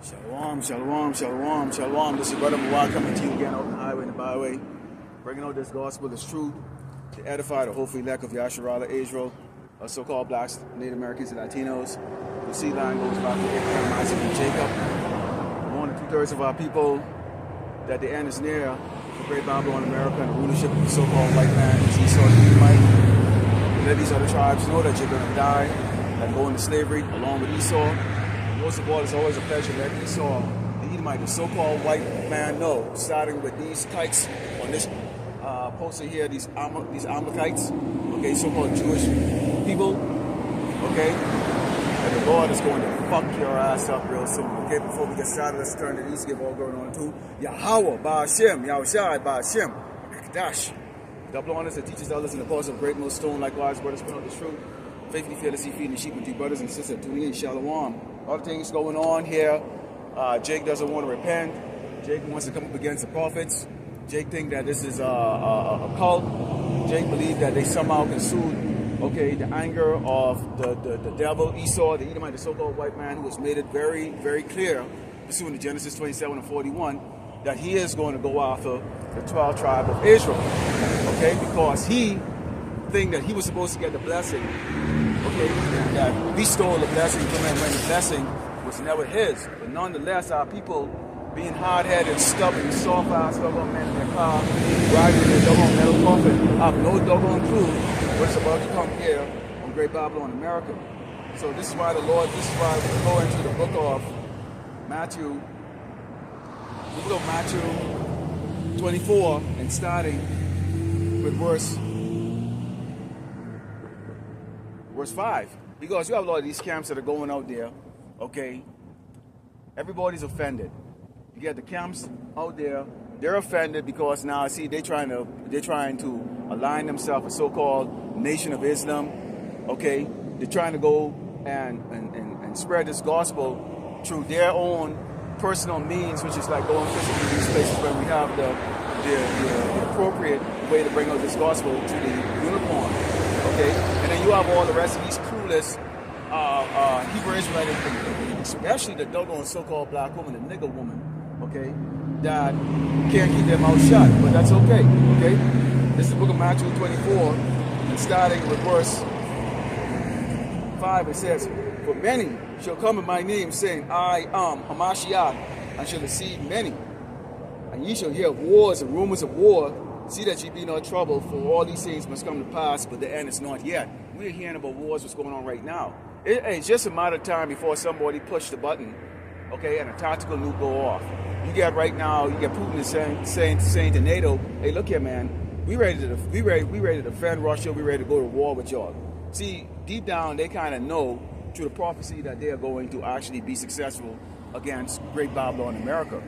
Shalom, shalom, shalom, shalom. This is Brother Mawad coming to you again over the highway and the byway, bringing out this gospel, this truth, to edify the hopefully elect of Yasharala, Israel, so-called blacks, Native Americans, and Latinos. The seed line goes back to Abraham, Isaac, and Jacob. More than 2/3 of our people, that the end is near for great Babylon, America, and the rulership of the so-called white man, as Esau, the Edomite. Let these other tribes know that you're going to die and go into slavery along with Esau. Most of all, it's always a pleasure that Esau, the Edomite, the so-called white man, know, starting with these kites on this poster here, these Amalekites, okay, so-called Jewish people, okay, and the Lord is going to fuck your ass up real soon, okay? Before we get started, let's turn to these, give all going on to Yahweh, Ba'ashem, Yahushai, Ba'ashem, Kadash. Double honors the teachers, elders, and the apostles of great millstone, likewise, brothers, put out the truth. Faithfully, fearlessly feeding the sheep with you, brothers and sisters, tuning in, shalom. Other things going on here. Jake doesn't want to repent. Jake wants to come up against the prophets. Jake thinks that this is a cult. Jake believes that they somehow can soothe, okay, the anger of the devil, Esau, the Edomite, the so-called white man, who has made it very, very clear, pursuant to Genesis 27 and 41, that he is going to go after the 12 tribe of Israel, okay, because he think that he was supposed to get the blessing, okay, that we stole the blessing from him when the blessing was never his. But nonetheless, our people being hard-headed, stubborn, soft-ass, doggone men in their car, riding in their doggone metal coffin, have no doggone clue what's about to come here on Great Babylon, America. So this is why the Lord, this is why we go into the book of Matthew, 24, and starting with verse 5, because you have a lot of these camps that are going out there, okay? Everybody's offended. You get the camps out there, they're offended because now, see, they're trying to align themselves with so-called Nation of Islam, okay? They're trying to go and spread this gospel through their own personal means, which is like going physically to these places where we have the appropriate way to bring out this gospel to the unicorn. Okay, and then you have all the rest of these clueless Hebrew Israelites, especially the doggone so-called black woman, the nigger woman, okay, that can't keep their mouth shut, but that's okay, okay? This is the book of Matthew 24, and starting with verse 5, it says, "For many shall come in my name, saying, I am Hamashiach, and shall deceive many. And ye shall hear of wars and rumors of war. See that ye be not troubled, for all these things must come to pass, but the end is not yet." We're hearing about wars, what's going on right now. It's just a matter of time before somebody push the button, okay, and a tactical nuke go off. You get right now, you get Putin saying to NATO, "Hey, look here, man, we ready to defend Russia. We ready to go to war with y'all." See, deep down, they kind of know through the prophecy that they are going to actually be successful against Great Babylon, America.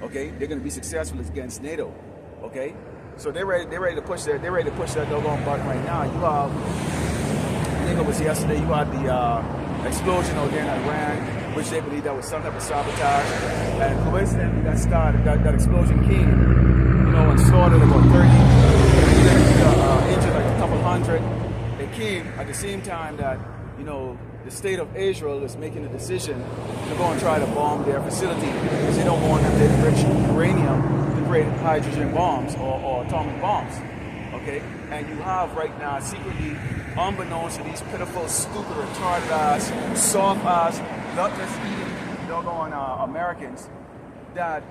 Okay, they're going to be successful against NATO. Okay. So they're ready to push that doggone button right now. You have, I think it was yesterday, you had the explosion out there in Iran, which they believe that was some type of sabotage. And coincidentally, that explosion came, you know, and slaughtered about 30, injured like a couple hundred. It came at the same time that, you know, the state of Israel is making a decision to go and try to bomb their facility because they don't want them to enrich uranium to create hydrogen bombs or atomic bombs, okay? And you have right now, secretly, unbeknownst to these pitiful, stupid, retarded ass, soft ass, gutless eating doggone Americans, that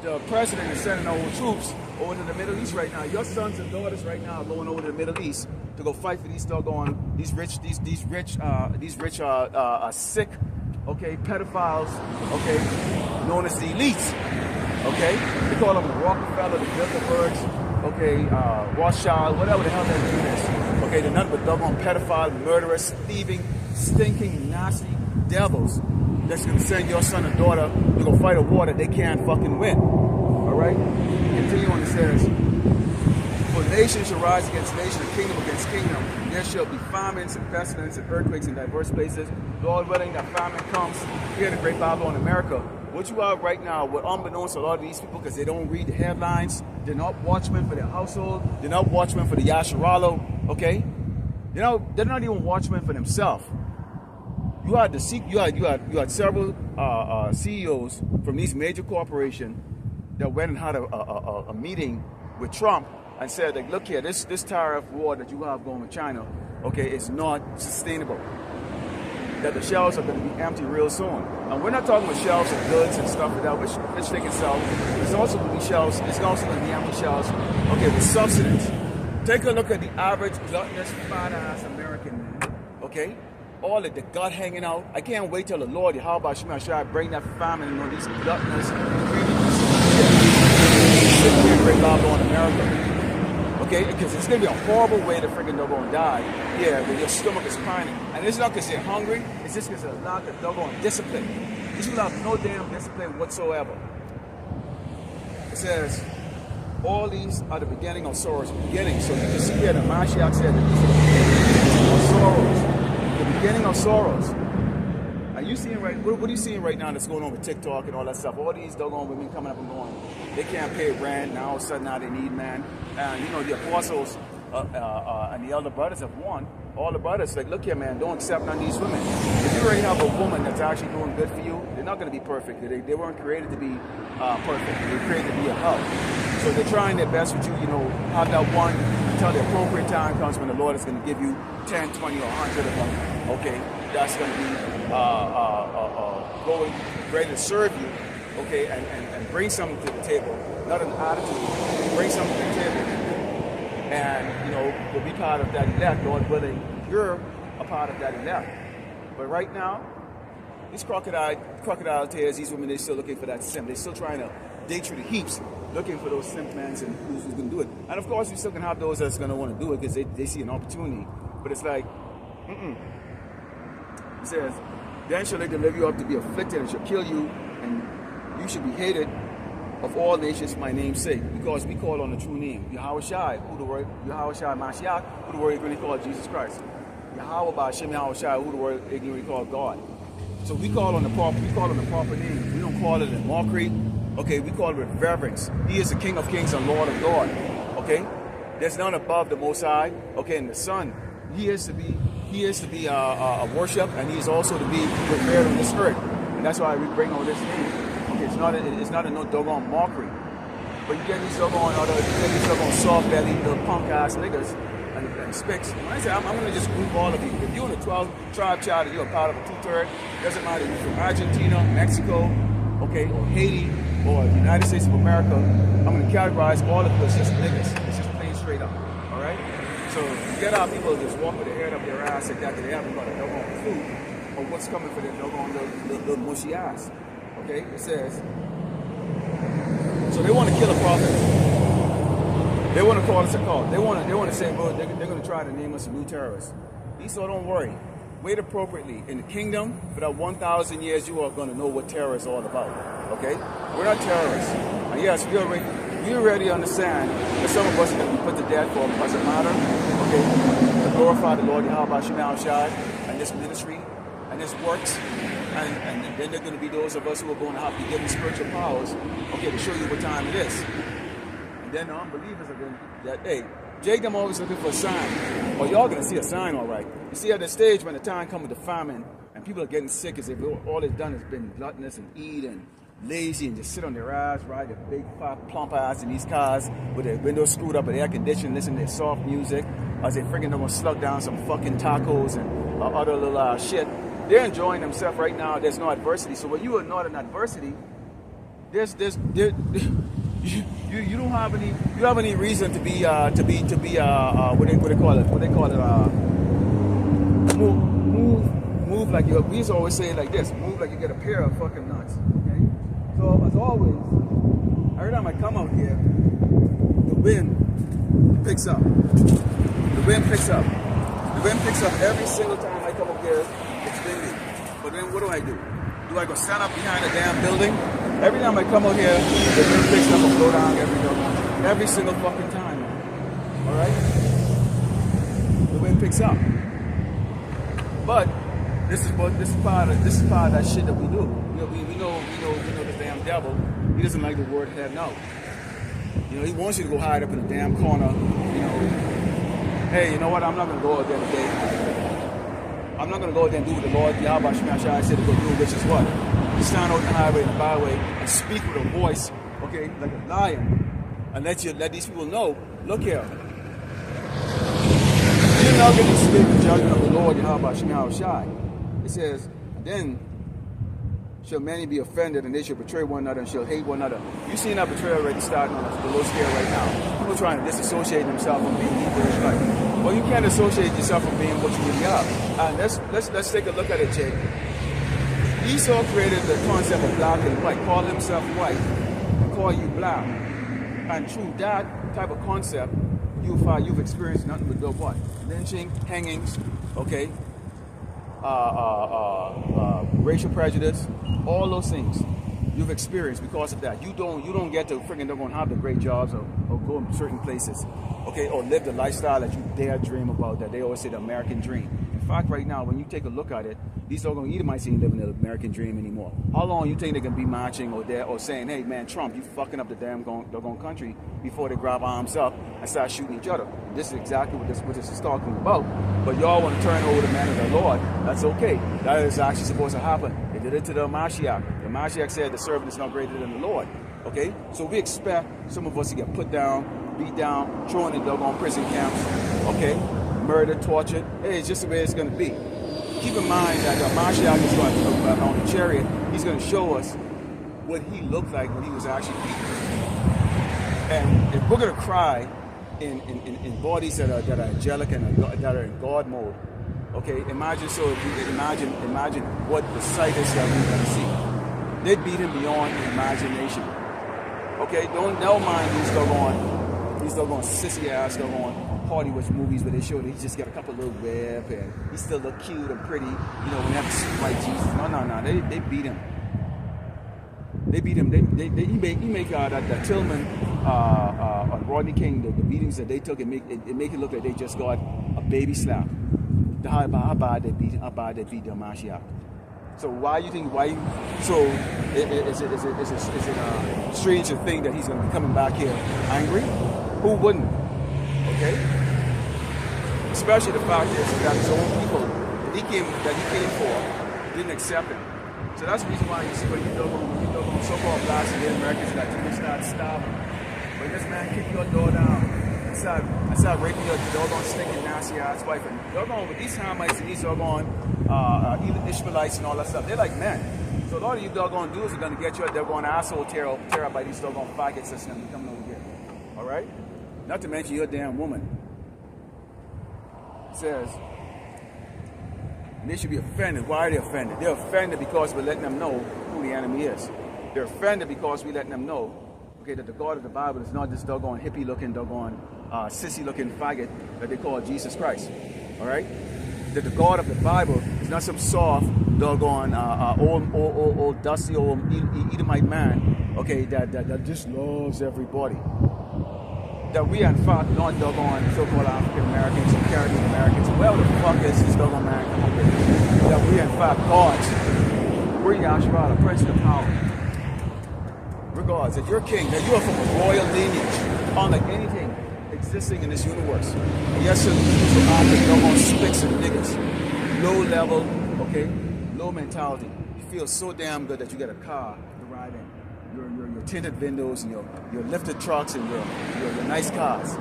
the president is sending our troops over to the Middle East right now. Your sons and daughters right now are going over to the Middle East to go fight for these doggone, these rich, sick, okay, pedophiles, okay, known as the elites, okay? They call them the Rockefeller, the Bilderbergs, okay, Rothschild, whatever the hell their name is, okay? They're nothing but doggone pedophile, murderers, thieving, stinking, nasty devils that's gonna send your son and daughter to go fight a war that they can't fucking win, all right? Continue on, it says, "For nation shall rise against nation, and kingdom against kingdom. There shall be famines and pestilence and earthquakes in diverse places. Lord willing, that famine comes here in the Great Babylon, America." What you have right now, what unbeknownst to a lot of these people, because they don't read the headlines, they're not watchmen for their household, they're not watchmen for the Yasharalo, okay? They're not even watchmen for themselves. You had several CEOs from these major corporations that went and had a meeting with Trump and said, like, look here, this tariff war that you have going with China, okay, is not sustainable. That the shelves are going to be empty real soon. And we're not talking about shelves of goods and stuff like that, which they can sell. It's also going to be shelves, it's also going to be empty shelves, okay, with substance. Take a look at the average gluttonous, fat-ass American man, okay? All of the gut hanging out. I can't wait till the Lord, Yahweh Shema Shai, bring that famine on these gluttonous, greedy sit here and bring God on America. Okay, because it's going to be a horrible way to freaking doggone die. Yeah, when your stomach is crying. And it's not because they're hungry, it's just because of a lack of doggone discipline. These people have no damn discipline whatsoever. It says, all these are the beginning of sorrows. Beginning. So you can see here that Mashiach said that these are the beginning of sorrows. The beginning of sorrows. Are you seeing right? What are you seeing right now that's going on with TikTok and all that stuff? All these doggone women coming up and going, they can't pay rent. Now all of a sudden now they need man. And you know the apostles and the other brothers have won. All the brothers like, look here, man, don't accept none of these women. If you already have a woman that's actually doing good for you, they're not going to be perfect. They weren't created to be perfect. They were created to be a help. So they're trying their best with you. You know, have that one until the appropriate time comes when the Lord is going to give you 10, 20, or 100 of them. Okay, that's going to be going ready to serve you, okay, and bring something to the table, not an attitude, bring something to the table, and, you know, we'll be part of that elect, Lord willing, you're a part of that elect. But right now, these crocodile tears, these women, they're still looking for that simp. They're still trying to dig through the heaps, looking for those simp men and who's going to do it. And of course, you still can have those that's going to want to do it because they see an opportunity. But it's like, It says, then shall they deliver you up to be afflicted and shall kill you, and you should be hated of all nations for my name's sake, because we call on the true name, Yahweh Shai, who the word, Yahweh Shai Mashiach, who the word ignorantly called Jesus Christ. Yahweh Ba'Shem Yahweh Shai, who the word ignorantly called God. So we call on the proper name. We don't call it in mockery. Okay, we call it with reverence. He is the King of Kings and Lord of Lords. Okay? There's none above the Most High. Okay, and the Son, he is to be worship, and he is also to be prepared on this earth. And that's why we bring on this name. Okay, it's not a no doggone mockery. But you get these doggone soft belly, little punk ass niggas and spicks. When I say I'm gonna just group all of you. If you're in the 12 tribe child and you're a part of a 2/3, doesn't matter if you're from Argentina, Mexico, okay, or Haiti, or the United States of America, I'm gonna categorize all of you as just niggas. It's just plain straight up. Alright? So you get our people just walk with their head up their ass like that, they haven't got a doggone food, or what's coming for their doggone little mushy ass. Okay? It says, so they want to kill a prophet. They want to call us a cult. They want to say, well, they're going to try to name us a new terrorist. Esau, don't worry. Wait appropriately. In the kingdom, for that 1,000 years, you are going to know what terror is all about. Okay? We're not terrorists. And yes, we already understand that some of us are going to be put to death for it doesn't matter. Okay? To glorify the Lord, Yahweh Shema Shai, and this ministry, and this works. And then there are going to be those of us who are going to have to be given spiritual powers, okay, to show you what time it is. And then the unbelievers are going to, hey, Jacob always looking for a sign. Or y'all going to see a sign, all right. You see at the stage when the time comes with the famine, and people are getting sick as if all they've done has been gluttonous and eat and lazy and just sit on their ass, ride their big, fat, plump ass in these cars with their windows screwed up with air conditioning, listen to their soft music, as they freaking going to slug down some fucking tacos and other little shit. They're enjoying themselves right now. There's no adversity. So when you are not in adversity, you don't have any reason to be what they call it move like you. We used to always say it like this: move like you get a pair of fucking nuts. Okay. So as always, every time I come out here, the wind picks up. The wind picks up. The wind picks up every single time I come up here. It's windy. But then what do? Do I go stand up behind a damn building? Every time I come out here, the wind picks up and blow down every building. Every single fucking time. Alright? The wind picks up. But this is part of that shit that we do. We know the damn devil. He doesn't like the word heading out. You know, he wants you to go hide up in a damn corner. You know, hey, you know what? I'm not gonna go out there today. I'm not going to go there and do what the Lord Yahweh Shemashai said to go do, which is what? You stand out the highway and the byway and speak with a voice, okay, like a lion, and let these people know, look here. You're not going to escape the judgment of the Lord Yahweh Shemashai. It says, then shall many be offended, and they shall betray one another, and shall hate one another. You seen that betrayal already starting on the low scale right now. People trying to disassociate themselves from being Hebrew Israelite. Well, you can't associate yourself from being what you really are. And let's take a look at it, Jake. Esau created the concept of black and white, call himself white, and call you black. And through that type of concept, you've experienced nothing but the what? Lynching, hangings, okay, racial prejudice, all those things you've experienced because of that. You don't get to freaking don't have the great jobs or go in certain places, okay, or live the lifestyle that you dare dream about, that they always say the American dream. In fact, right now, when you take a look at it, these doggone Edomites ain't living the American dream anymore. How long you think they can be marching or there or saying, hey man, Trump, you fucking up the damn doggone country, before they grab arms up and start shooting each other? This is exactly what this is talking about. But y'all want to turn over the man of the Lord. That's okay. That is actually supposed to happen. They did it to the Mashiach. The Mashiach said the servant is not greater than the Lord. Okay? So we expect some of us to get put down, beat down, thrown in doggone prison camps. Okay? Murdered, tortured. Hey, it's just the way it's going to be. Keep in mind that the Mashiach is going to, on the chariot, he's going to show us what he looked like when he was actually beaten. And if we're going to cry in bodies that are angelic and that are in God mode, okay, imagine what the sight is that we're going to see. They beat him beyond imagination. Okay, don't mind these doggone sissy ass doggone Hollywood movies where they show that he just got a couple little whip and he still look cute and pretty, you know, when they have to see like Jesus. No, they beat him. They beat him. He make that Tillman on Rodney King, the beatings that they took, it make it look like they just got a baby slap. How bad they beat the Mashiach. So so is it a strange thing that he's going to be coming back here angry? Who wouldn't? Okay? Especially the fact is that his own people that he came for didn't accept him. So that's the reason why you see when you doggone so-called blacks and Native Americans that you start starving. When this man kicked your door down and start raping your doggone stinking nasty ass wife, and doggone with these Hamites and these doggone even Ishmaelites and all that stuff, they're like men. So a lot of you doggone dudes are gonna get your doggone asshole tear up by these doggone faggots that's gonna be coming over here. Alright? Not to mention your damn woman. It says, and they should be offended. Why are they offended? They're offended because we're letting them know who the enemy is. They're offended because we're letting them know, okay, that the God of the Bible is not this doggone hippie-looking, doggone sissy-looking faggot that they call Jesus Christ. All right? That the God of the Bible is not some soft, doggone, old dusty old Edomite man, okay, that just loves everybody. That we are in fact not doggone so-called African Americans and Caribbean Americans. Well, the fuck is this doggone man come up with? That we are in fact gods. We're Yahshua, the Prince of Power. We're gods. That you're king. That you are from a royal lineage, unlike anything existing in this universe. And yes, so often doggone spicks and niggas, low level, okay, low mentality. You feel so damn good that you get a car to ride in. Your tinted windows and your lifted trucks and your nice cars.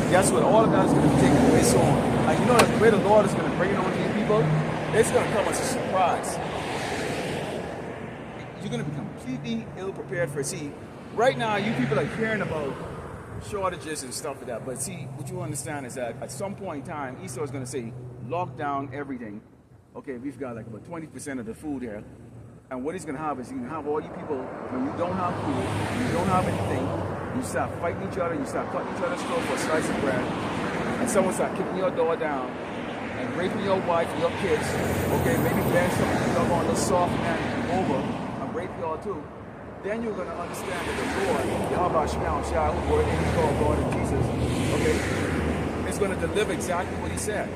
Guess what? All of that is going to be taken away soon. Like, you know, the way the Lord is going to bring it on these people, it's going to come as a surprise. You're going to be completely ill-prepared for it. See, right now, you people are hearing about shortages and stuff like that. But see, what you understand is that at some point in time, Esau is going to say, lock down everything. Okay, we've got like about 20% of the food here. And what he's going to have is he's going to have all you people, when you don't have food, when you don't have anything, you start fighting each other, you start cutting each other's throat for a slice of bread, and someone start kicking your door down, and raping your wife and your kids, okay, maybe bend some of you on a little soft man over, and rape y'all too. Then you're going to understand that the Lord, Yahweh Shemel Shai, who word he called God and Jesus, okay, is going to deliver exactly what he said.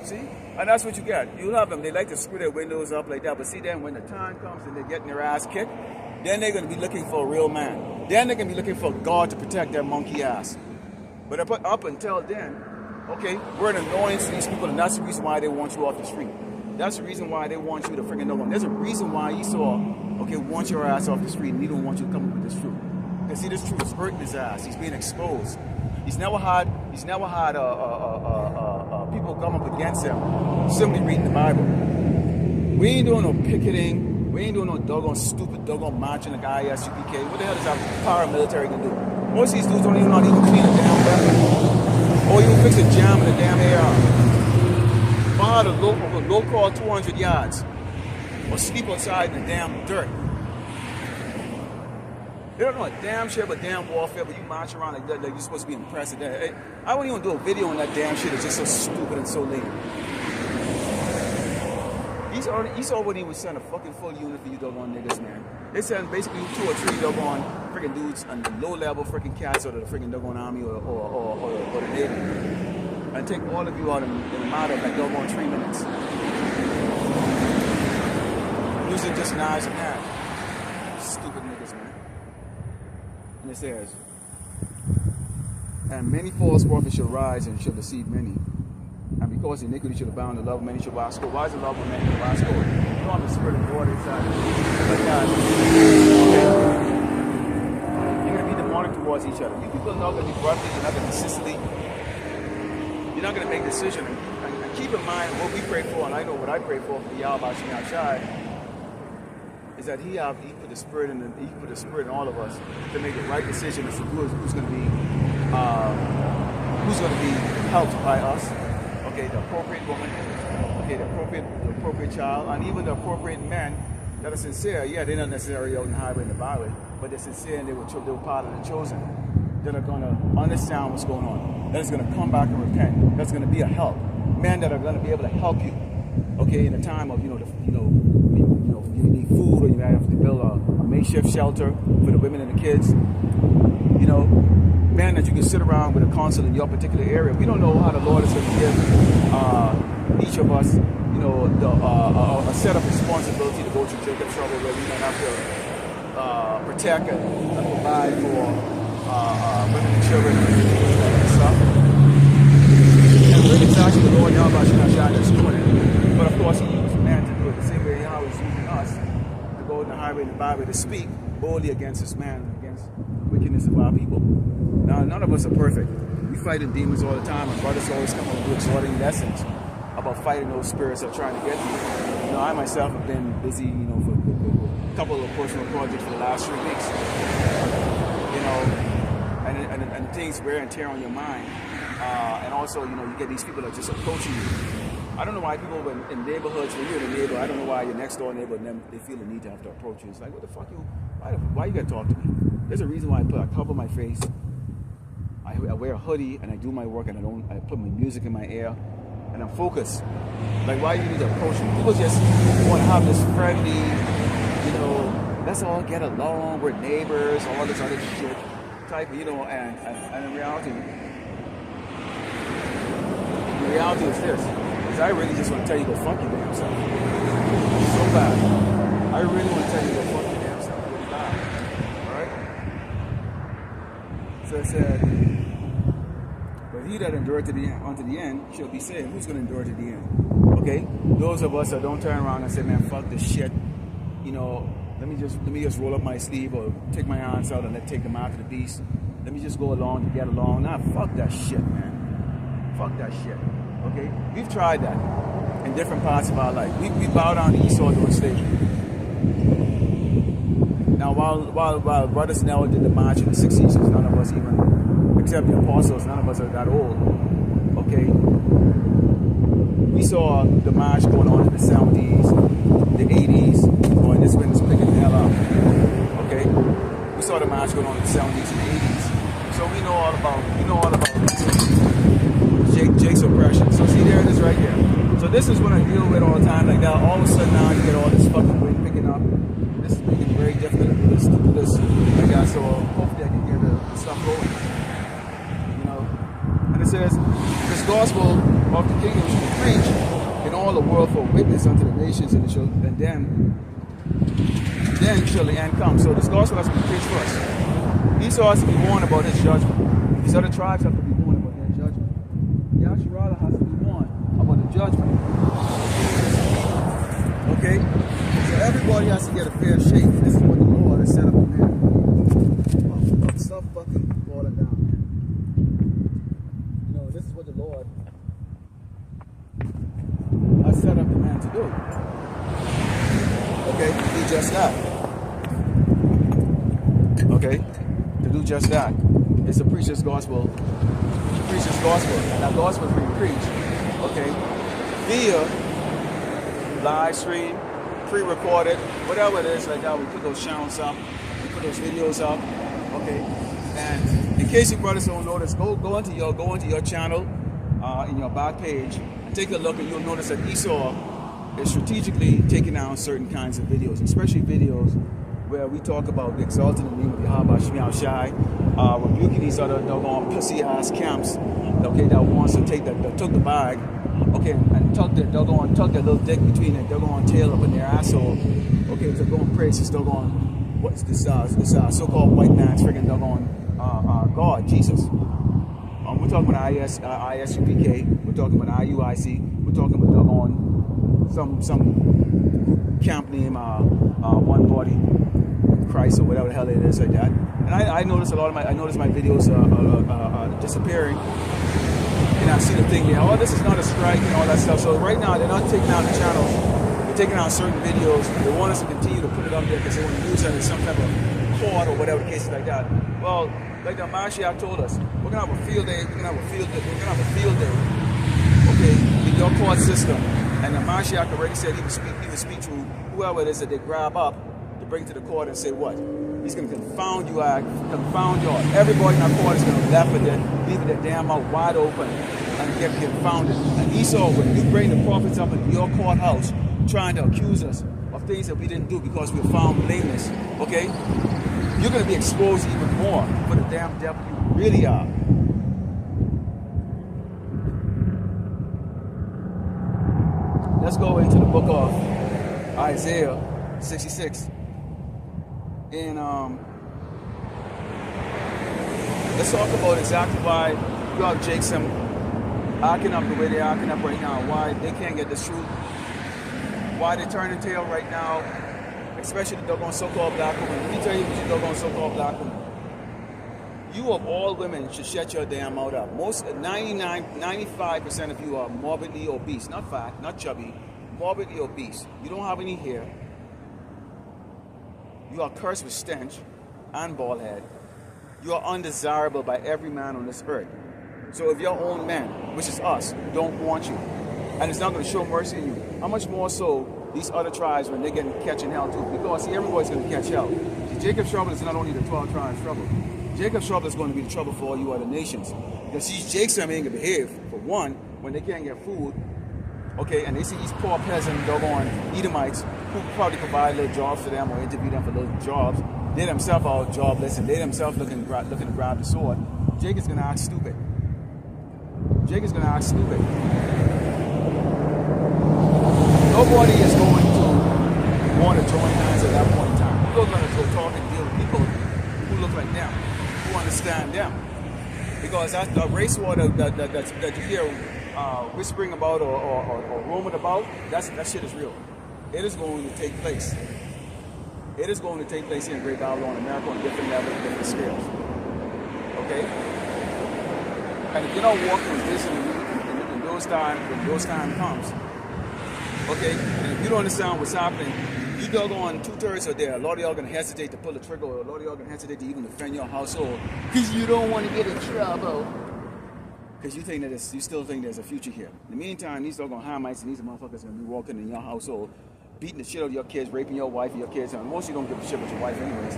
See? And that's what you get. You'll have them, they like to screw their windows up like that, but see then when the time comes and they're getting their ass kicked, then they're going to be looking for a real man. Then they're going to be looking for God to protect their monkey ass. But up until then, Okay, we're an annoyance to these people, and that's the reason why they want you off the street. That's the reason why they want you to freaking know. There's a reason why Esau, okay, wants your ass off the street, and he don't want you to come up with this truth. Because see, this truth is hurting his ass. He's being exposed. He's never had people come up against him simply reading the Bible. We ain't doing no picketing. We ain't doing no doggone stupid doggone marching like ISUPK. What the hell is our paramilitary gonna do? Most of these dudes don't even know how to even clean a damn weapon. Or even fix a jam in the damn AR. Follow the low call 200 yards. Or sleep outside in the damn dirt. They don't know a damn shit about damn warfare, but you march around like that, like you're supposed to be impressed. Hey, I wouldn't even do a video on that damn shit. It's just so stupid and so lame. Esau wouldn't even send a fucking full unit for you doggone niggas, man. They send basically 2 or 3 doggone freaking dudes and the low level freaking cats out of the freaking doggone army or the Navy. And take all of you out in a matter of like doggone 3 minutes. Using just knives and hands. Stupid niggas, man. And it says, and many false prophets shall rise and shall deceive many. And because iniquity should abound, the love of many shall wax cold. Why is the love of many shall wax cold? You know I'm the spirit of God inside. But God, you're going to be demonic towards each other. You people are not going to be brotherly. You're not going to be sisterly. You're not going to make decisions. And keep in mind what we pray for, and I know what I pray for the Yahweh Shemai Shai, is that he put the spirit in all of us to make the right decision as to who's going to be helped by us. Okay, the appropriate woman, okay, the appropriate child, and even the appropriate men that are sincere. Yeah, they're not necessarily out in the highway and the byway, but they're sincere and they were part of the chosen. That are going to understand what's going on. That is going to come back and repent. That's going to be a help. Men that are going to be able to help you. Okay, in a time of you need food, or you might have to build a makeshift shelter for the women and the kids. You know, men that you can sit around with a counsel in your particular area. We don't know how the Lord is going to give each of us, a set of responsibility to go through Jacob's trouble where we might have to protect and provide for women and children and stuff. And really, it's actually the Lord Yahweh Shemai Shai that's doing it. But of course, He used man to do it the same way Yahweh is using us to go in the highway and the byway to speak boldly against this man, against the wickedness of our people. Now, none of us are perfect. We fight in demons all the time, and brothers always come up with exhorting lessons about fighting those spirits that are trying to get you. You know, I myself have been busy, for a couple of personal projects for the last 3 weeks. You know, and things wear and tear on your mind. And also, you get these people that just approaching you. I don't know why people in neighborhoods, when you're in a neighbor, I don't know why your next door neighbor, they feel the need to have to approach you. It's like, what the fuck why you gotta talk to me? There's a reason why I cover my face. I wear a hoodie and I do my work and I put my music in my ear and I'm focused. Like, why do you need to approach me? People just want to have this friendly, let's all get along, we're neighbors, all this other shit type, and in reality is this. I really just want to tell you, go fuck your damn self. So bad. I really want to tell you, go fuck your damn self. Really bad. Alright? So it said, but he that endureth unto the end shall be saved. Who's going to endure to the end? Okay? Those of us that don't turn around and say, man, fuck this shit. Let me just roll up my sleeve or take my arms out and take them out to the beast. Let me just go along to get along. Nah, fuck that shit, man. Fuck that shit. Okay, we've tried that in different parts of our life. We bow down to Esau during slavery. Now, while brothers Nell did the march in the 60s, none of us even, except the apostles, none of us are that old. Okay, we saw the march going on in the 70s, the 80s. Boy, this wind is picking the hell up. Okay, we saw the march going on in the 70s and the 80s. So we know all about Jake's oppression. So see, there it is right here. So this is what I deal with all the time. Like that, all of a sudden now you get all this fucking wind picking up. This is making it very difficult to do this like that. So hopefully I can get the stuff going. And it says, this gospel of the kingdom shall be preached in all the world for witness unto the nations, and then shall the end come. So this gospel has to be preached first. Esau has to be warned about his judgment. These other tribes have to be warned about their judgment. Yasharala has to be warned about the judgment. Okay? So everybody has to get a fair shake. This is what the Lord has set up for man. Stop fucking falling down, man. You know, this is what the Lord has set up the man to do. Okay? To do just that. Okay? To do just that. It's a preacher's gospel. Preacher's gospel. And that gospel is being preached. Okay? Via live stream, pre-recorded, whatever it is like that. We put those channels up. We put those videos up. Okay? And in case you brothers don't notice, go into your channel in your back page and take a look, and you'll notice that Esau is strategically taking down certain kinds of videos, especially videos where we talk about exalting the name of Yahweh Shemiah Shai, rebuking these other doggone pussy ass camps, okay, that wants to take that took the bag, okay, and tuck their little dick between their doggone tail up in their asshole, okay, to go and praise this doggone, what's this so-called white man's friggin' doggone God, Jesus. We're talking about ISUPK, we're talking about IUIC, we're talking about doggone some camp name, One Body Christ or whatever the hell it is like that. And I noticed my videos disappearing, and I see the thing there. Oh, this is not a strike and all that stuff. So right now they're not taking out the channels. They're taking out certain videos. They want us to continue to put it up there because they want to use it as some type of court or whatever the case is like that. Well, like the Mashiach told us, we're gonna have a field day. We're gonna have a field day. Okay, in your court system. And the Mashiach already said he would speak to whoever it is that they grab up to bring to the court and say what? He's going to confound you all. Everybody in our court is going to laugh at that, leaving their damn mouth wide open and get confounded. And Esau, when you bring the prophets up into your courthouse trying to accuse us of things that we didn't do because we were found blameless, okay? You're going to be exposed even more for the damn devil you really are. Let's go into the book of Isaiah 66. And let's talk about exactly why you have Jacob acting up the way they're acting up right now. Why they can't get this truth. Why they're turning tail right now, especially the doggone so-called black woman. Let me tell you what you doggone so-called black woman. You of all women should shut your damn mouth up. 95% of you are morbidly obese. Not fat, not chubby, morbidly obese. You don't have any hair. You are cursed with stench and bald head. You are undesirable by every man on this earth. So if your own men, which is us, don't want you, and it's not going to show mercy in you, how much more so these other tribes when they're getting catching hell too? Because see, everybody's going to catch hell. See, Jacob's trouble is not only the 12 tribes trouble. Jacob's trouble is going to be the trouble for all you other nations. Because see, Jacob ain't going to behave, for one, when they can't get food, okay, and they see these poor peasant doggone Edomites who probably provide little jobs for them or interview them for little jobs. They themselves are jobless and they themselves looking to grab the sword. Jacob's going to act stupid. Jacob's going to act stupid. Nobody is going to want to join hands at that point in time. People are going to go talk and deal with people who look like them, who understand them. Because that's the race war that you hear whispering about or roaming about, that shit is real. It is going to take place. It is going to take place here in Great Babylon, America, on different levels, different scales. Okay? And if you're not walking with this in those times, when those time comes, okay, and if you don't understand what's happening, you doggone 2/3 are there. A lot of y'all gonna hesitate to pull the trigger, or a lot of y'all gonna hesitate to even defend your household because you don't want to get in trouble. Because you still think there's a future here. In the meantime, these doggone Hamites and these motherfuckers gonna be walking in your household, beating the shit out of your kids, raping your wife and your kids. And most of you don't give a shit about your wife anyways.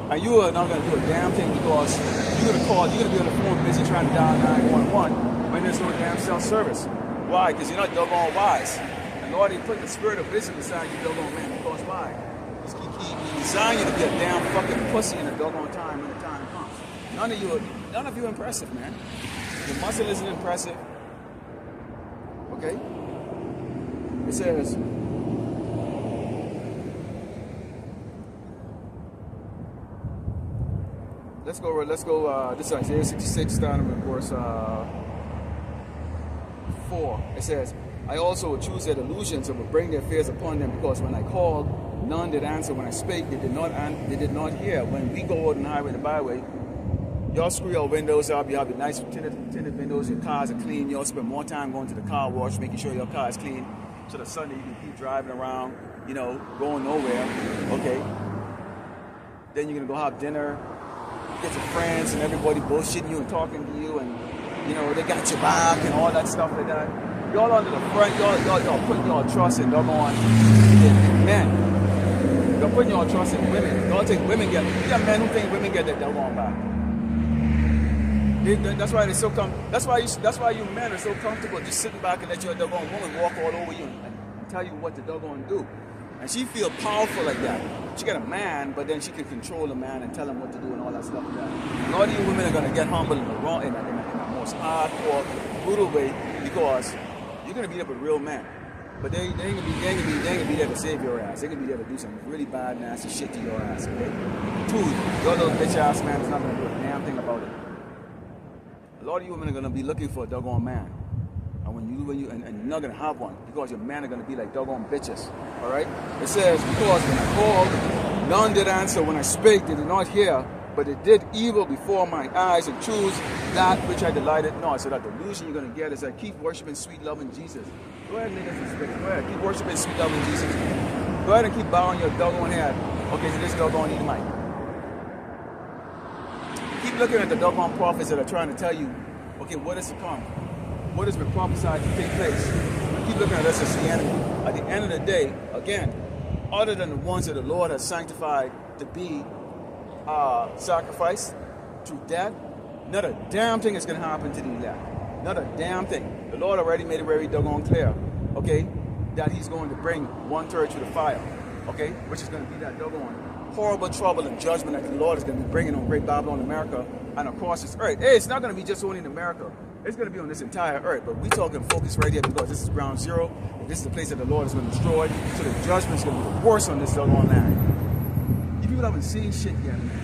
And you are not gonna do a damn thing because you're gonna be on the phone busy trying to dial 911 when there's no damn self-service. Why? Because you're not doggone wise. And Lord, He put the spirit of wisdom inside you, doggone man. Because why? He designed you to be a damn fucking pussy in a doggone time when the time comes. None of you are impressive, man. Your muscle isn't impressive. Okay? It says, let's go, this is Isaiah 66, starting with verse 4, it says, I also will choose their delusions and will bring their fears upon them, because when I called, none did answer. When I spake, they did not hear. When we go out on the highway and the byway, y'all screw your windows up. You have the nice tinted windows. Your cars are clean. Y'all spend more time going to the car wash, making sure your car is clean, so that Sunday you can keep driving around, you know, going nowhere. Okay. Then you're gonna go have dinner, get your friends, and everybody bullshitting you and talking to you, and you know they got your back and all that stuff like that. Y'all under the front. Y'all putting your trust in doggone men. Y'all putting your trust in women. Y'all think women get. You got men who think women get that doggone back. That's why they so That's why you men are so comfortable just sitting back and let your doggone woman walk all over you and tell you what to doggone do. And she feel powerful like that. She got a man, but then she can control the man and tell him what to do and all that stuff like that. A lot of you women are gonna get humble in the wrong, in the most hardcore, brutal way, because you're gonna beat up a real man. But they ain't gonna be there to save your ass. They're gonna be there to do some really bad, nasty shit to your ass. Okay? 2, your little bitch ass man is not gonna do a damn thing about it. A lot of you women are gonna be looking for a doggone man, and and you're not gonna have one, because your men are gonna be like doggone bitches. All right? It says, because when I called, none did answer. When I spake, they did not hear, but they did evil before my eyes and choose that which I delighted not. So that delusion you're gonna get is that keep worshiping sweet loving Jesus. Go ahead, niggas, and spit. Go ahead, keep worshiping sweet loving Jesus. Go ahead and keep bowing your doggone head. Okay, so this doggone Edomite. Keep looking at the doggone prophets that are trying to tell you, okay, what is to come? What has been prophesied to take place? Keep looking at us as the enemy. At the end of the day, again, other than the ones that the Lord has sanctified to be sacrificed through death, not a damn thing is going to happen to the elect. Not a damn thing. The Lord already made it very doggone clear, okay, that he's going to bring 1/3 to the fire, okay, which is going to be that doggone horrible trouble and judgment that the Lord is going to be bringing on Great Babylon, America, and across this earth. Hey, it's not going to be just only in America. It's going to be on this entire earth. But we talking focus right here, because this is ground zero. This is the place that the Lord is going to destroy. So the judgment is going to be worse on this doggone land. You people haven't seen shit yet, man.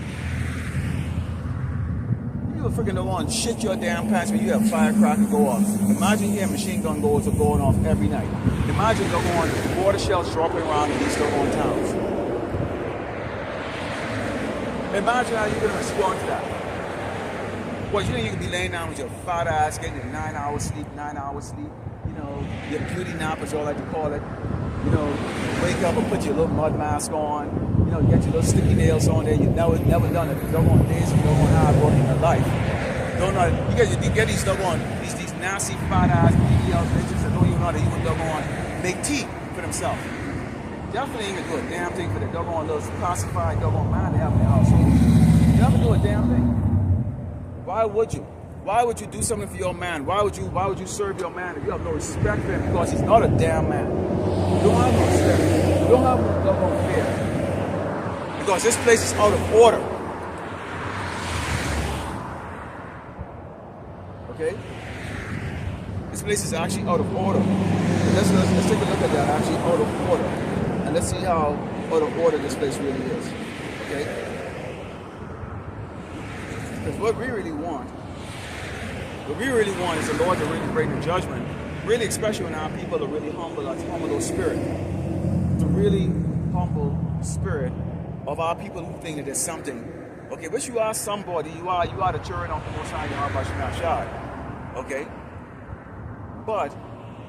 You people freaking doggone shit your damn pants when you have firecracker go off. Imagine here machine gun goals are going off every night. Imagine doggone water shells dropping around in these doggone towns. Imagine how you're going to respond to that. Well, you know you can be laying down with your fat ass, getting your 9 hours sleep, you know, your beauty nap, as you all like to call it. You know, wake up and put your little mud mask on, you know, get your little sticky nails on there. You've never done it. Doggone days, you doggone hard work in your life. You get these doggone, these nasty fat ass BBL bitches that don't even know that you would doggone make tea for themselves. Definitely ain't gonna do a damn thing for the doggone little classified doggone man they have in their household. You never do a damn thing. Why would you? Why would you do something for your man? Why would you serve your man if you have no respect for him, because he's not a damn man? You don't have no respect. You don't have no doggone fear. Because this place is out of order. Okay? This place is actually out of order. Let's take a look at that, actually out of order. And let's see how out of order this place really is. Okay? Because what we really want is the Lord to really bring the judgment, really, especially when our people are really humble of spirit. The really humble spirit of our people who think that there's something. Okay, but you are somebody, you are the children of the Most High, okay? But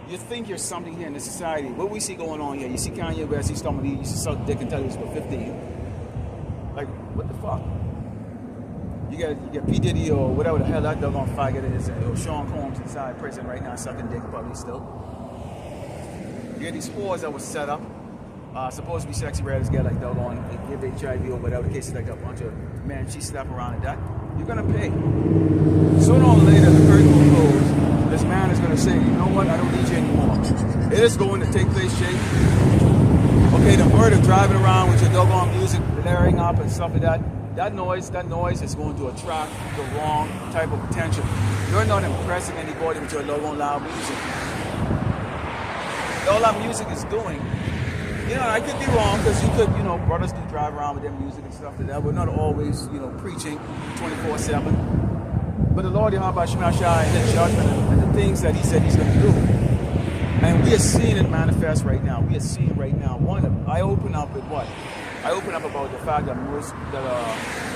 you think you're something here in this society. What we see going on here, you see Kanye West, you see somebody, you see suck dick and tell you he's about 15. Like, what the fuck? You get P. Diddy or whatever the hell that doggone faggot is, or Sean Combs inside prison right now sucking dick probably still. You get these whores that was set up, supposed to be sexy red as get like doggone, give HIV or whatever the case is, like a bunch of men she slap around and that. You're gonna pay. Sooner or later the curtain will close. This man is gonna say, you know what, I don't need you anymore. It is going to take place, Jake. Okay, the murder driving around with your doggone music blaring up and stuff like that. That noise is going to attract the wrong type of attention. You're not impressing anybody with your doggone loud music. All that music is doing, you know, I could be wrong, because you could, you know, brothers do drive around with their music and stuff like that. We're not always, you know, preaching 24/7. but the Lord Yahweh Shemashai and the judgment and the things that he said he's going to do. And we are seeing it manifest right now. We are seeing right now. I open up with what? I open up about the fact that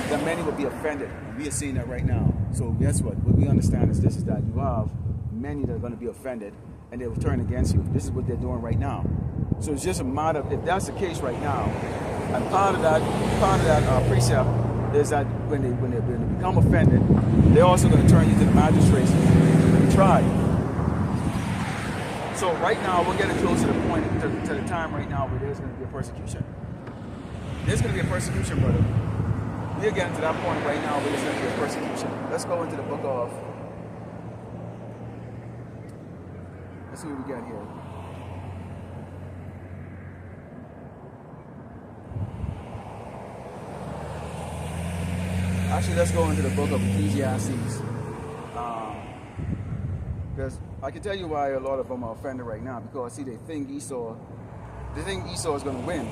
that many will be offended. We are seeing that right now. So guess what? What we understand is this: is that you have many that are going to be offended, and they will turn against you. This is what they're doing right now. So it's just a matter of, if that's the case right now, and part of that precept is that when they become offended, they're also going to turn you to the magistrates and be tried. So right now, we're getting close to the point, to the time right now where there's going to be a persecution. There's going to be a persecution, brother. We're getting to that point right now where there's going to be a persecution. Let's go into the book of... Let's see what we got here. Actually, let's go into the book of Ecclesiastes. Because I can tell you why a lot of them are offended right now. Because, see, they think Esau is going to win.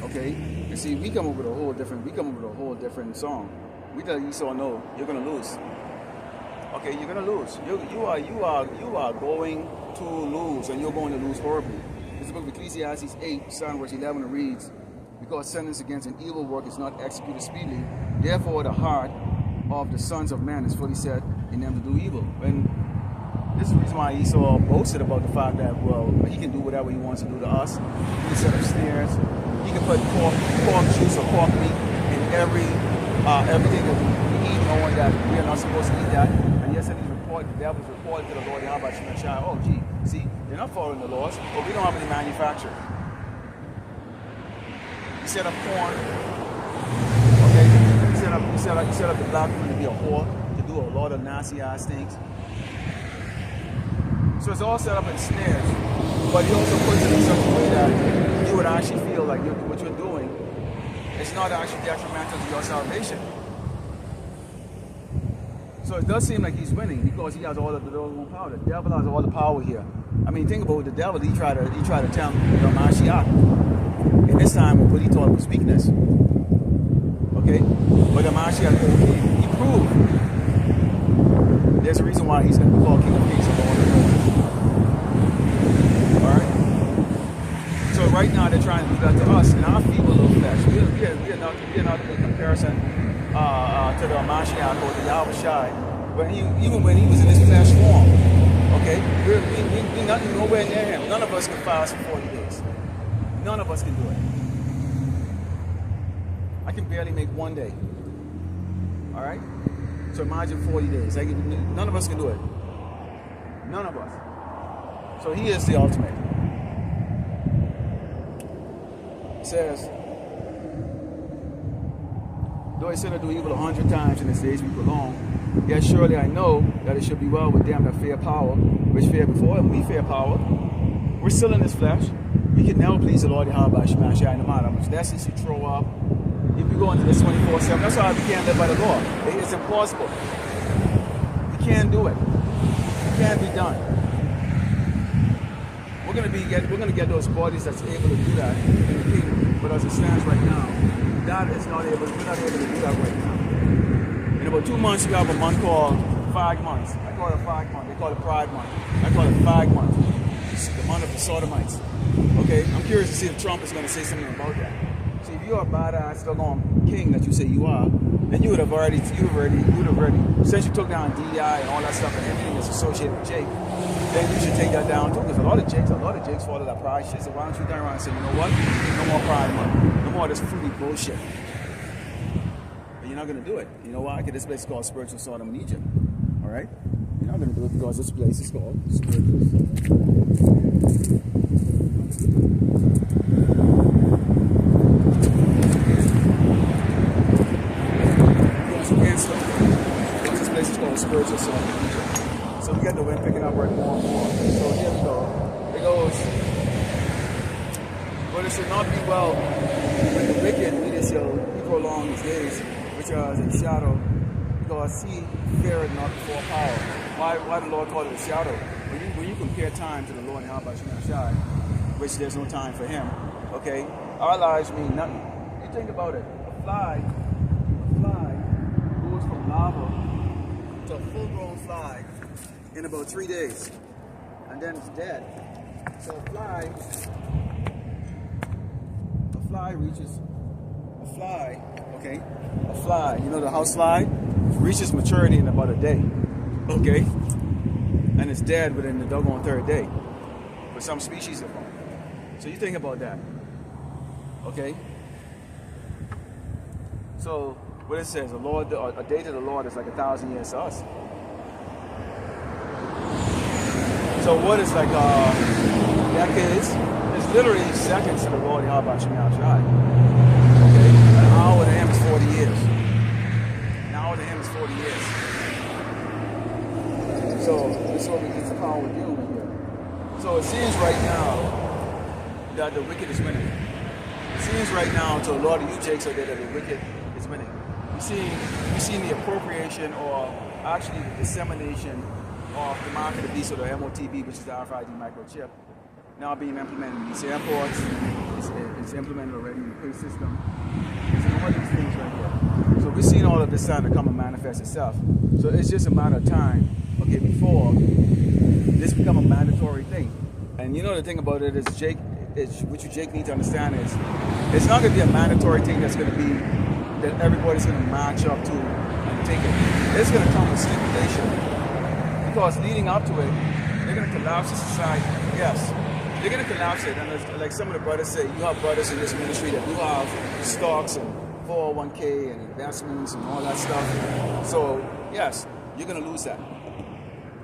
Okay? You see, we come up with a whole different song. We tell Esau, no, you're going to lose. Okay, you're going to lose. You are going to lose, and you're going to lose horribly. This is the book of Ecclesiastes 8, starting verse 11, it reads, because sentence against an evil work is not executed speedily, therefore the heart of the sons of man is fully set in them to do evil. And this is the reason why Esau boasted about the fact that, well, he can do whatever he wants to do to us. He can set up snares. He can put pork juice or pork meat in everything that we eat, knowing that we are not supposed to eat that. And yesterday the devil's reported to the Lord, Yahweh Shemashai, oh gee, see, they're not following the laws, but we don't have any manufacturing. He set up corn. Okay, he set up the black woman to be a whore, to do a lot of nasty ass things. So it's all set up in snares, but he also puts it in such a way that you would actually feel like what you're doing is not actually detrimental to your salvation. So it does seem like he's winning because he has all of the power. The devil has all the power here. I mean, think about the devil. He tried to tempt the Mashiach. And this time, what he thought was weakness. Okay? But the Mashiach, he proved there's a reason why he's going to be called King of Kings and Lord of Lords. Alright? So right now, they're trying to do that to us in our feeble little flesh. We are not in comparison to the Mashiach or the Yahweh Shai. But even when he was in his flesh form, okay? We're not nowhere near him. None of us can fast for 40 days. None of us can do it. I can barely make one day. All right? So imagine 40 days. None of us can do it. None of us. So he is the ultimate. It says, though I sin or do evil 100 times in his days we prolong, yet surely I know that it should be well with them that fear power, which fear before him. We fear power. We're still in this flesh. We can never please the Lord Yahweh Shemashai, no matter how much lessons you throw up. If you go into this 24/7, that's why we can't live by the law. It's impossible. We can't do it. It can't be done. We're gonna get those bodies that's able to do that in the kingdom. But as it stands right now, we're not able to do that right now. In about 2 months, you have a month called 5 months. I call it a 5 month. They call it Pride Month. I call it 5 months. It's the month of the Sodomites. Okay, I'm curious to see if Trump is going to say something about that. See, if you're a badass, doggone king that you say you are, then you would have already, since you took down DEI and all that stuff and everything that's associated with Jake, then you should take that down too. Because a lot of Jakes follow that pride shit. So why don't you turn around and say, you know what? No more Pride Month. No more of this fruity bullshit. But you're not going to do it. You know why? Because this place is called Spiritual Sodom in Egypt. All right? You're not going to do it because this place is called Spiritual Sodom. This place is called Spiritual Sodom in Egypt. So we got the wind picking up right more and more. So here we go. It goes, but it should not be well when the wicked, neither shall he prolong his days, which are as a shadow, because he feareth not before power. Why the Lord called it a shadow? When you compare time to the Lord and Yahweh Shemashai, which there's no time for him, okay? Our lives mean nothing. You think about it. A fly goes from lava to a full-grown fly in about 3 days, and then it's dead. So a fly, you know, the house fly reaches maturity in about a day, okay, and it's dead within the doggone third day for some species of them. So you think about that, okay? So what it says, a day to the Lord is like 1,000 years to us. So what is like decades? It's literally seconds to the Lord Yahweh Shemel Shai. Okay, an hour to him is 40 years. An hour to him is 40 years. So this is what we get the power we're dealing with here. So it seems right now that the wicked is winning. It seems right now to a lot of you Jakes out there that the wicked is winning. We've seen the appropriation, or actually the dissemination of the mark of the beast, or the MOTB, which is the RFID microchip, now being implemented in these airports. It's implemented already in the pay system. It's in all these things right here. So we're seeing all of this starting to come and manifest itself. So it's just a matter of time, okay, before this become a mandatory thing. And you know the thing about it is, what you Jake need to understand is, it's not going to be a mandatory thing that's going to be that everybody's going to match up to and take it. It's going to come with stipulation, because leading up to it, they're going to collapse the society. Yes, they're going to collapse it. And like some of the brothers say, you have brothers in this ministry that do have stocks and 401k and investments and all that stuff. So yes, you're going to lose that.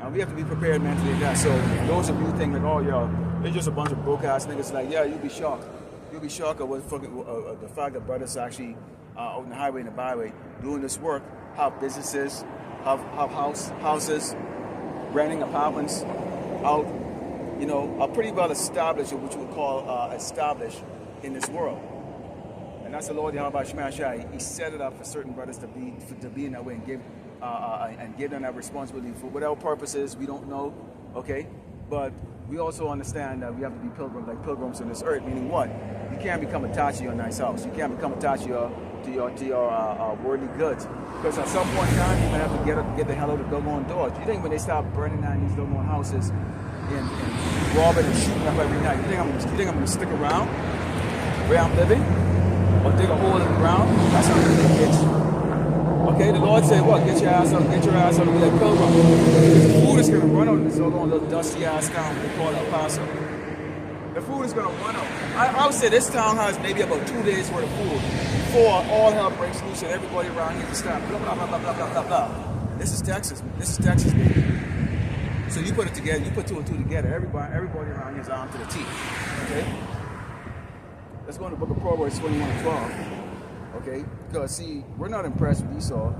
And we have to be prepared mentally for that. So those of you think like, oh yeah, they're just a bunch of broke ass niggas, like, yeah, you'll be shocked. You'll be shocked at what the fact that brothers actually out on the highway and the byway doing this work, have businesses, have houses, renting apartments out, you know, are pretty well established, or what you would call established in this world. And that's the Lord Yahweh Shemel Shai. He set it up for certain brothers to be in that way and give them that responsibility for whatever purposes we don't know, okay? But we also understand that we have to be pilgrims on this earth, meaning what? You can't become attached to your nice house. You can't become attached to your worldly goods. Because at some point in time, you're going to have to get the hell out of the doggone doors. You think when they start burning down these doggone houses and robbing and shooting up every night, you think I'm going to stick around where I'm living? Or dig a hole in the ground? That's not going to be the case. Okay, the Lord said, what? Get your ass up and be like pilgrim. The food is going to run out of this little dusty ass town we call it Paso. The food is going to run out. I would say this town has maybe about 2 days worth of food before all hell breaks loose and everybody around here can start blah, blah, blah, blah, blah, blah, blah, blah. This is Texas. This is Texas, baby. So you put it together, you put two and two together, everybody around here is armed to the teeth. Okay? Let's go in the book of Proverbs 21:12. Okay, because see, we're not impressed with Esau.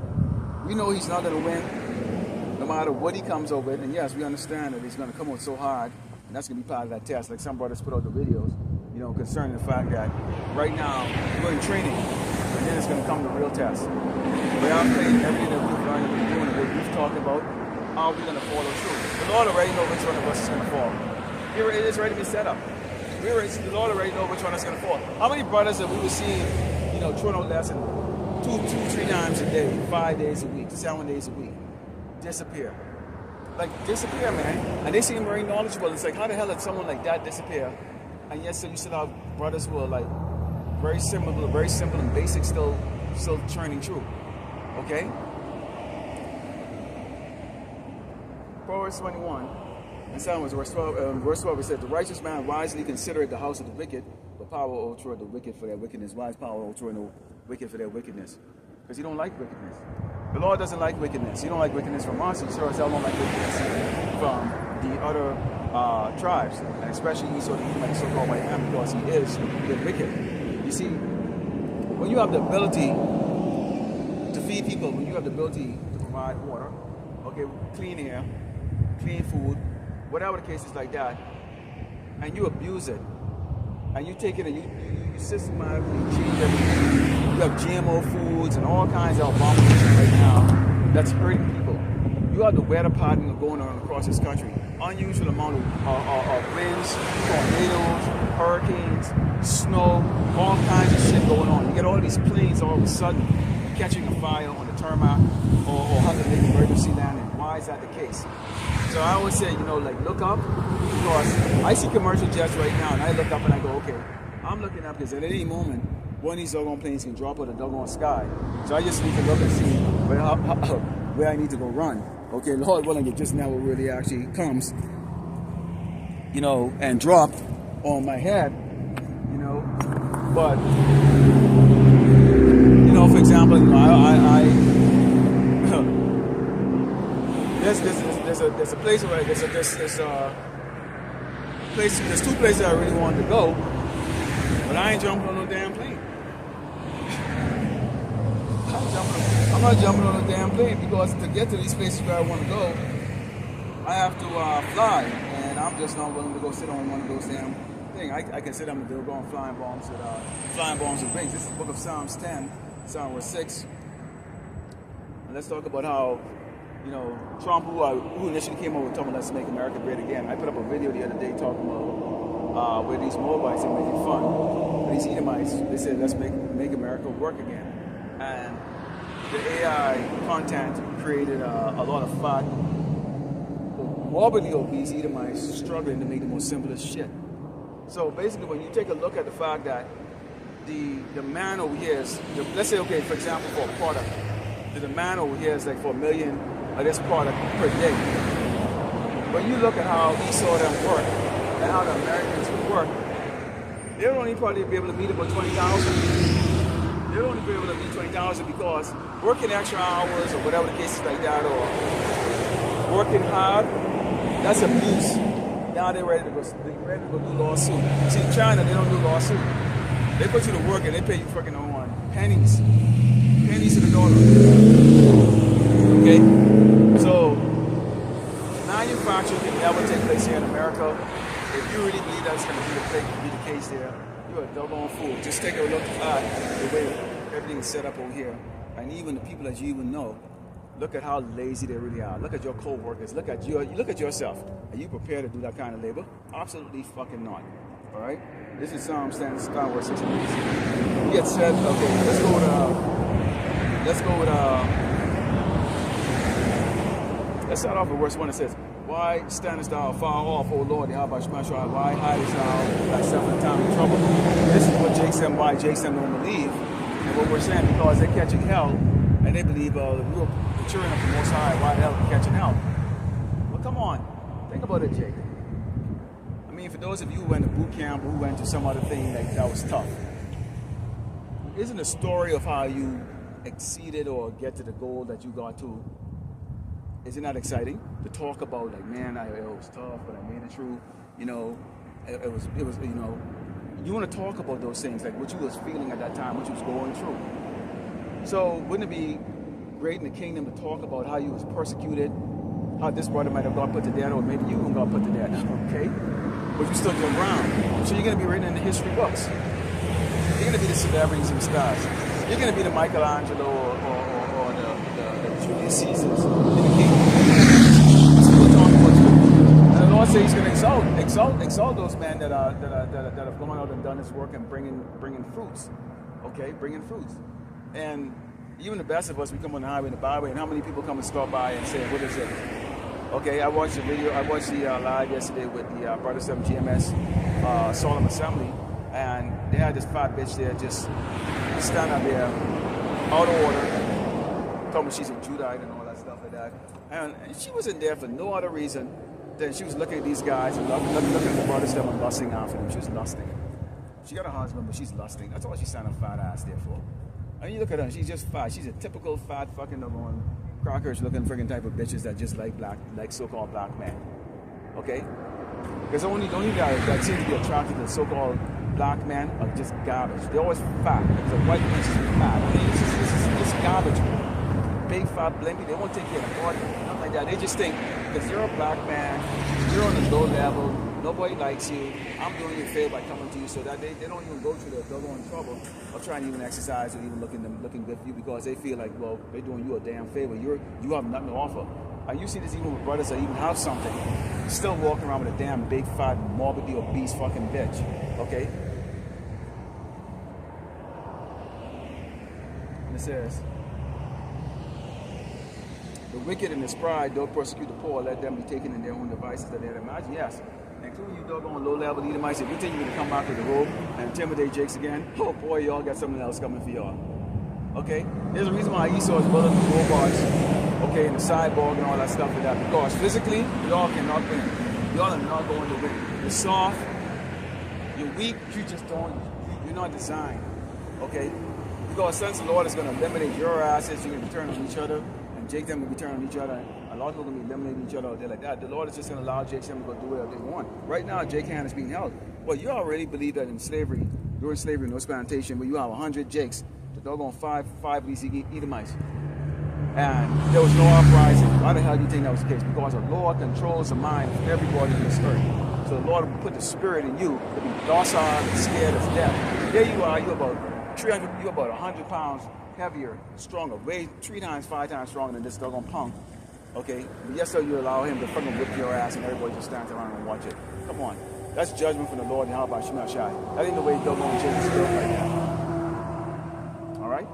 We know he's not going to win, no matter what he comes out with. And yes, we understand that he's going to come out so hard, and that's going to be part of that test. Like some brothers put out the videos, you know, concerning the fact that right now we're in training, and then it's going to come the real test. We are playing everything that we've learned, that we're doing, and what we've talked about. Are we going to follow through? The Lord already knows which one of us is going to fall. It is ready to be set up. The Lord already knows which one is going to fall. How many brothers that we were seeing, you know, throwing out lesson 2-3 times a day, 5 days a week, 7 days a week, disappear? Like, disappear, man. And they seem very knowledgeable. It's like, how the hell did someone like that disappear? And yet, so you still have brothers who are like very simple and basic, still churning through. Okay? Proverbs 21. And Psalms verse 12, it said, the righteous man wisely considereth the house of the wicked, but power will overthrow the wicked for their wickedness. Wise power will overthrow the wicked for their wickedness. Because he don't like wickedness. The Lord doesn't like wickedness. He don't like wickedness from us. He sure as hell don't like wickedness from the other tribes, and especially Esau, the so-called white man, because he is the wicked. You see, when you have the ability to feed people, when you have the ability to provide water, okay, clean air, clean food, whatever the case is like that, and you abuse it, and you take it and you systematically change everything. You have GMO foods and all kinds of abominations right now that's hurting people. You have the weather pattern going on across this country. Unusual amount of winds, tornadoes, hurricanes, snow, all kinds of shit going on. You get all these planes all of a sudden catching a fire on the tarmac or underneath emergency landing. Why is that the case? So I always say, like look up, because I see commercial jets right now, and I look up and I go, okay, I'm looking up because at any moment, one of these doggone planes can drop out of the doggone sky. So I just need to look and see where I need to go run. Okay, Lord willing, it just never really actually comes, and drop on my head, But, for example, there's a place where there's two places I really wanted to go, but I ain't jumping on no damn plane. I'm not jumping on a damn plane, because to get to these places where I want to go, I have to fly, and I'm just not willing to go sit on one of those damn things. I can sit on the go on flying bombs with wings. This is the book of Psalms 10, Psalm verse 6. And let's talk about how, Trump, who initially came over talking about let's make America great again. I put up a video the other day talking about where these Moabites are making fun. These Edomites, they said let's make America work again. And the AI content created a lot of fat, morbidly obese Edomites struggling to make the most simplest shit. So basically, when you take a look at the fact that the demand over here is, let's say, okay, for example, for a product, the demand over here is like for 1 million of this product per day. When you look at how Esau them work and how the Americans work, they'll only probably be able to meet about 20,000. They'll only be able to meet 20,000 because working extra hours or whatever the case is like that, or working hard, that's abuse. Now they're ready to go do lawsuit. See, in China, they don't do lawsuit. They put you to work and they pay you fucking on pennies to the dollar. Okay? So, manufacturing can never take place here in America. If you really believe that's going to be the case there, you're a doggone fool. Just take a look at the way everything is set up over here. And even the people that you even know, look at how lazy they really are. Look at your co-workers. Look at yourself. Are you prepared to do that kind of labor? Absolutely fucking not. All right? This is Psalm 10, verse 6. He had said, okay, let's go with let's start off with verse 1. It says, why standest thou far off, O Lord, Yahweh Shemashah? Why hidest thou thyself in time of trouble? This is what why Jason don't believe. And what we're saying, because they're catching hell, and they believe the children of the Most High, why the hell are we catching hell? Well, come on. Think about it, Jake. I mean, for those of you who went to boot camp or who went to some other thing that was tough, isn't the story of how you exceeded or get to the goal that you got to, isn't that exciting? To talk about, like, man, it was tough, but I made it through. It was, you want to talk about those things, like what you was feeling at that time, what you was going through. So wouldn't it be great in the kingdom to talk about how you was persecuted, how this brother might have got put to death, or maybe you got put to death, okay? But you stood your ground. So you're going to be written in the history books. You're going to be the celebrities and stars. You're going to be the Michelangelo or the Julius Caesars in the kingdom. That's what we're talking about you. And the Lord says He's going to exalt those men that have gone out and done His work and bringing fruits. Okay, bringing fruits. And even the best of us, we come on the highway and the byway, and how many people come and stop by and say, what is it? Okay, I watched the live yesterday with the Brothers of GMS Solemn Assembly, and they had this fat bitch there just stand up there, out of order, talking she's a Judite and all that stuff like that. And she wasn't there for no other reason than she was looking at these guys and looking at the Brothers of and lusting after them. She was lusting. She got a husband, but she's lusting. That's all she's standing fat ass there for. And you look at her, she's just fat. She's a typical fat fucking crackers looking friggin' type of bitches that just like so-called black men. Okay? Because the only guy that seems to be attracted to so-called black men are just garbage. They're always fat. Because a white man's just fat. I mean, it's garbage. Big, fat, blimpy. They won't take care of the body. Nothing like that. They just think, because you're a black man, you're on a low level, nobody likes you, I'm doing you a favor by coming to you, so that they don't even go through the doggone trouble of trying to even exercise or even looking good for you, because they feel like, well, they're doing you a damn favor. You have nothing to offer. You see this even with brothers that even have something, still walking around with a damn big, fat, morbidly obese fucking bitch. Okay? And it says, The wicked in his pride, they'll persecute the poor, let them be taken in their own devices that they had imagined. Yes, including you doggone low-level Edomites. If you think you're going to come back with the robe and intimidate Jakes again, oh boy, y'all got something else coming for y'all. Okay? There's a reason why Esau is building the robots, okay, and the cyborg and all that stuff like that. Because physically, y'all cannot win. Y'all are not going to win. You're soft, you're weak, you're not designed. Okay? Because since the Lord is going to eliminate your asses, you're going to turn on each other, and Jake them will be turning on each other. A lot of people are going to be eliminating each other out there like that. The Lord is just going to allow Jake them to go do whatever they want. Right now, Jake hand is being held. Well, you already believe that in slavery, during slavery, no plantation, where you have 100 Jakes, the doggone five of these Edomites. And there was no uprising. Why the hell do you think that was the case? Because the Lord controls the mind of everybody in this earth. So the Lord will put the spirit in you to be docile and scared as death. There you are, you're about 300, you're about 100 pounds heavier, stronger, way 3 times, 5 times stronger than this doggone punk. Okay? But yes, sir, you allow him to fucking whip your ass and everybody just stands around and watch it. Come on. That's judgment from the Lord, and how about Shema Shai? That ain't the way doggone Jacob is built right now. Alright?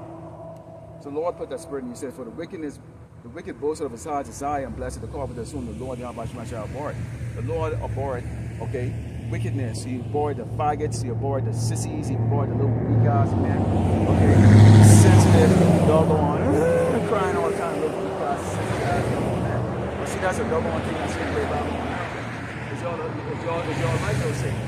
So the Lord put that spirit in you. He said, for the wicked boasted of his heart desire, and blessed the carpenter, whom the Lord Yahweh Shema Shai abhorred. The Lord abhorred, okay, wickedness. He abhorred the faggots, he abhorred the sissies, he abhorred the little weak ass men, okay, sensitive, doggone, crying all the time, little weak ass, sensitive ass, doggone man. But see, that's a doggone thing that's in the way about me. Is y'all like those things?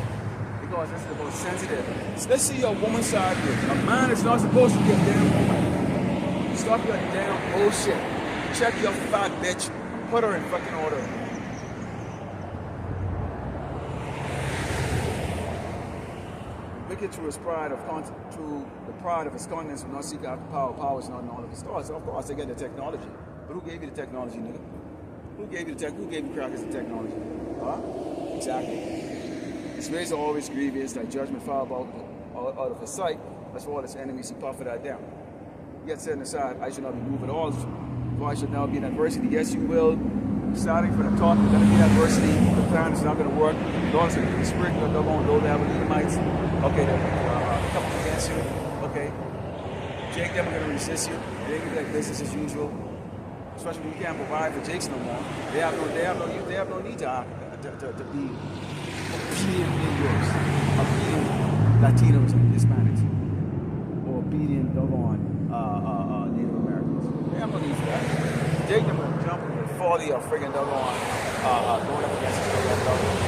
Because this is the most sensitive. Let's see your woman side here. A man is not supposed to be a damn woman. Stop your damn bullshit. Check your fat bitch. Put her in fucking order. Wicked through his pride through the pride of his countenance will not seek after power. Power is not in all of his thoughts. So of course they get the technology. But who gave you the technology, nigga? Who gave you crackers and technology? Huh? Exactly. His ways are always grievous, like judgment far out of his sight. As for all his enemies, he puffeth at them. Yet setting aside, I should not be moved at all, for I should now be in adversity. Yes, you will. Starting from the top, you're going to be in adversity. The plan is not going to work. God's going to be the spirit, you're going to go on low-level Edomites. Okay, they're coming against you. Okay. Jake, them are going to resist you. They're going to be like business as usual. Especially when you can't provide for Jakes no more. They have no need to be obedient Negroes, obedient Latinos and Hispanics, or obedient doggone Native Americans. They have no need for that. Jake them will jump and fall the friggin' doggone going up against this doggone.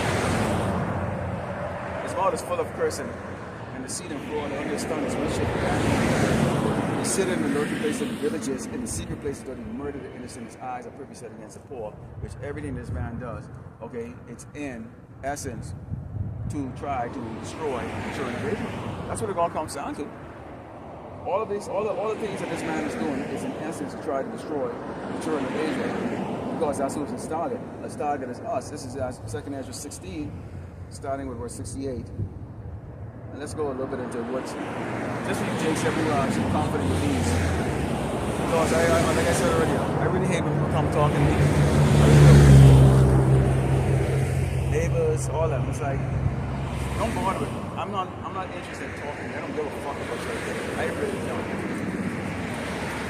His mouth is full of cursing, and the seed and floor and under his tongue is wicked. He sit in the lurking place of the villages, in the secret places that he murdered the innocent. His eyes are perfectly set against the poor, which everything this man does, okay, it's in essence to try to destroy the children of Israel. That's what it all comes down to. All of this, all the things that this man is doing is in essence to try to destroy the children of Israel, because that's who's his target. His target is us. This is 2 Ezra 16, starting with verse 68. And let's go a little bit into what's just for you, Jakes, everyone should be confident with these. Because like I said earlier, I really hate when people come talking to me. Neighbors, all that. It's like, don't bother with me. I'm not interested in talking. I don't give a fuck about you. I really don't.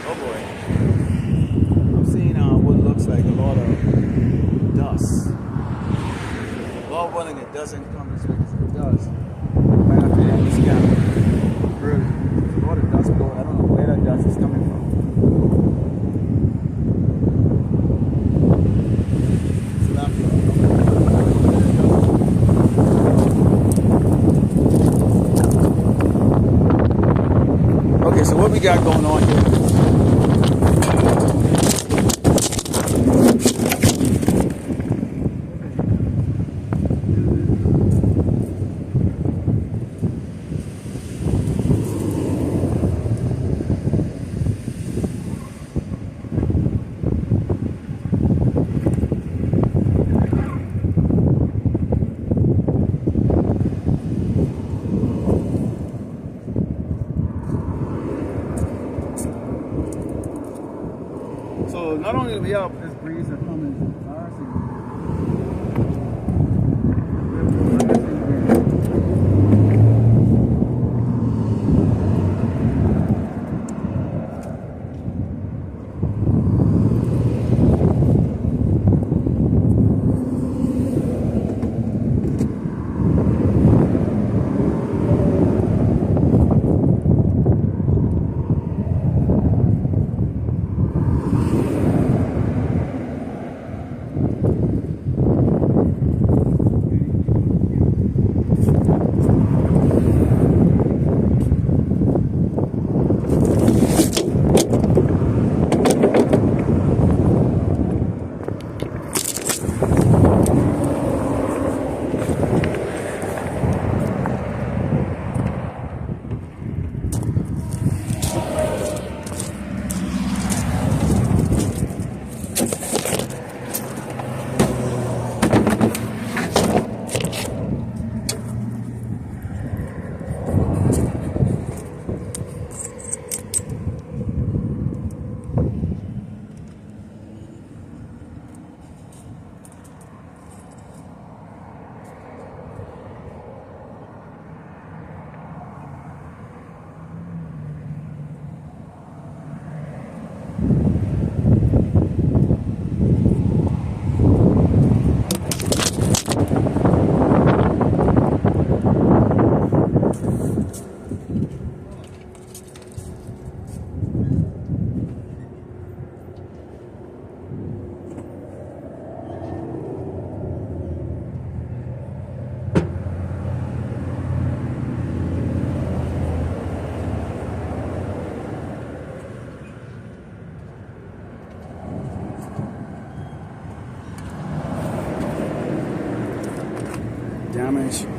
Oh boy. I'm seeing what looks like a lot of dust. Lord willing, it doesn't come as big as it does. Right after that, this camera. Really. There's a lot of dust blowing. I don't know where that dust is coming from. Okay, so what we got going on here? So not only do we have this breeze that comes in our damage.